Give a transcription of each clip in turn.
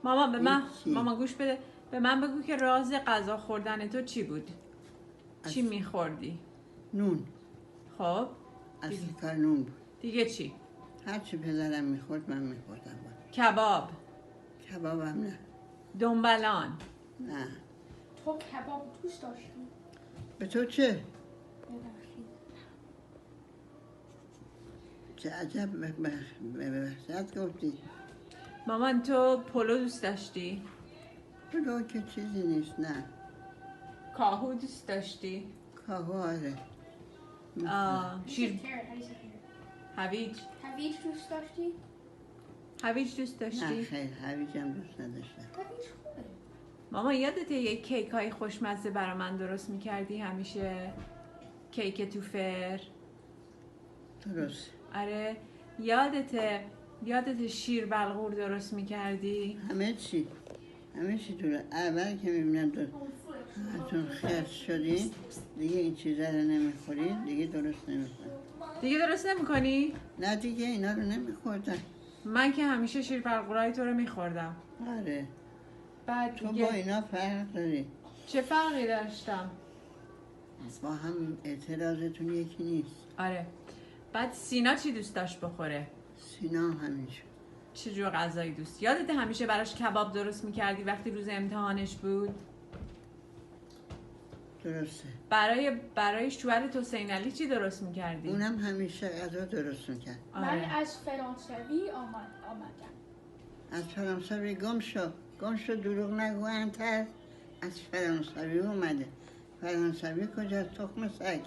مامان گوش بده. به من بگو که راز غذا خوردن تو چی بود؟ چی میخوردی؟ نون. خب اصلی کار نون بود. دیگه چی؟ هرچی پدرم میخورد من میخوردم. کباب؟ کبابم نه. دنبلان؟ نه. تو کباب دوست داشتی؟ به تو چه؟ ببخشید. چه عجب به وحشت گفتی. مامان تو پلو دوست داشتی؟ پلو که چیزی نیست. نه. کاهو دوست داشتی؟ کاهو آره. شیر carrot. How do you say carrot? هویج؟ هویج دوست داشتی؟ هویج دوست نه داشتی؟ خیلی هویجم دوست نداشتم. هویج خوبه. مامان یادته یک کیک های خوشمزه برا من درست میکردی همیشه؟ کیک تو فر؟ درست. آره. یادت شیر بلغور درست میکردی؟ همه چی دوره. اول که میبینم همتون خرس شدین دیگه این چیزا رو نمیخورین دیگه درست نمیخورین. دیگه درست نمیکنی؟ نه دیگه اینا رو نمیخوردن. من که همیشه شیر بلغورای تو رو میخوردم. آره. بعد تو دیگه با اینا فرق داری. چه فرقی داشتم؟ با هم اعتراضتون یکی نیست. آره. بعد سینا چی دوست داشت بخوره؟ سینا همیشه. چه جور غذایی دوست؟ یادت همیشه براش کباب درست میکردی وقتی روز امتحانش بود؟ درسته. برای شوهرت حسین علی چی درست میکردی؟ اونم همیشه غذا درست میکرد. من از فرانسوی آمدم. از فرانسوی گم شو دروغ نگو انتر. از فرانسوی اومده. فرانسوی کجا؟ تخم سگ.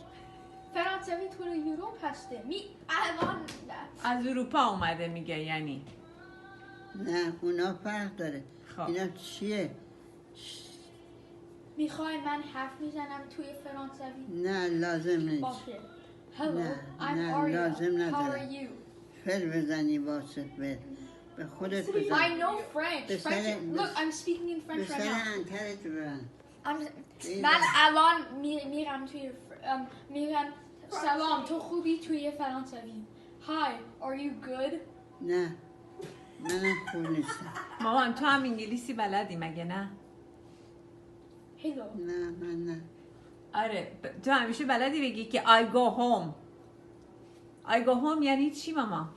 فرانسوی تو یوروپ هسته. الان از اروپا اومده میگه یعنی. نه اونا فرق داره. خب. اینا چیه؟ میخوای من حرف میزنم توی فرانسوی؟ نه لازم نیست. باشه. Hello, نه، I'm نه، Arya. لازم How نداره. are you? فر بزنی واسه فر. به خودت I بزن. know French. Look, I'm speaking in به French right سر now. انترت بزن. من الان میرم توی میرم سلام تو خوبی توی فرانسوی. Hi, are you good? نه منم خوب نیستم. مامان تو هم انگلیسی بلدی مگه نه؟ Hello. نه من نه. آره تو همیشه بلدی بگی که I go home. I go home یعنی چی ماما؟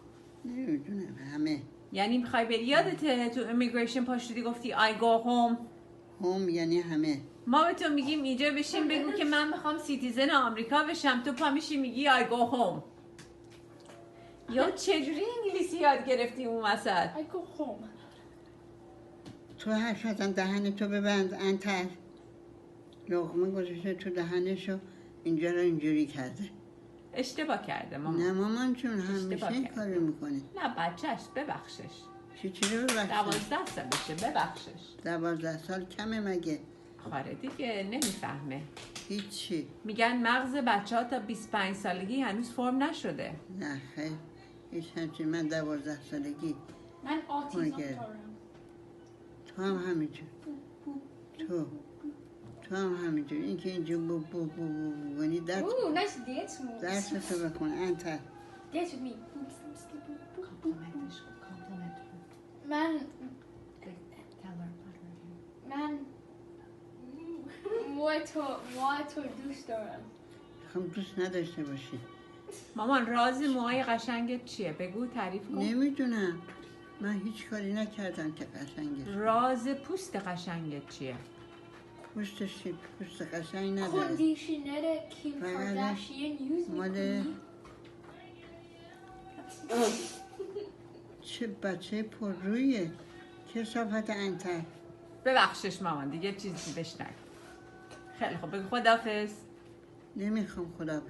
نمیدونم همه. یعنی میخوای بری یادته تو امیگریشن پاشدی گفتی I go home. هم یعنی همه. ما به تو میگیم اینجا بشین بگو که من میخوام سیتیزن آمریکا بشم تو پا میشی میگی I go home. یا چجوری انگلیسی یاد گرفتی اون وسط؟ I go home. تو حرف نزن دهنتو ببند انتر. لقمه گذاشته تو دهنشو اینجا رو اینجوری کرده. اشتباه کرده مامان. نه مامان چون همیشه این کاری میکنه. نه بچهش ببخشش. چی رو ببخشش؟ 12 سالشه ببخشش. 12 سال کمه مگه؟ آره دیگه نمیفهمه. هیچی. میگن مغز بچه ها تا 25 سالگی هنوز فرم نشده. نه خیر. هیچ همچین من 12 سالگی. من آتیزم مگه. دارم. تو هم همینجور. تو هم همینجور. این که اینجا بو بونی Ooh, nice dance moves. درس تو بکن انتر. Dance with me. کامپلیمنتش کن کامپلیمنت من من موهای تو دوست دارم. خب دوست نداشته باشی. مامان راز موهای قشنگت چیه؟ بگو تعریف کن. نمیدونم. من هیچ کاری نکردم که قشنگه. راز پوست قشنگت چیه؟ پوست قشنگ نداره. کندیشنر کیم کارداشیان یوز ماله میکنی؟ چه بچه پر رویه. کثافت انتر. ببخشش مامان دیگه چیزی بهش نگو. خیلی خب بگو خداحافظ. نمیخوام خدا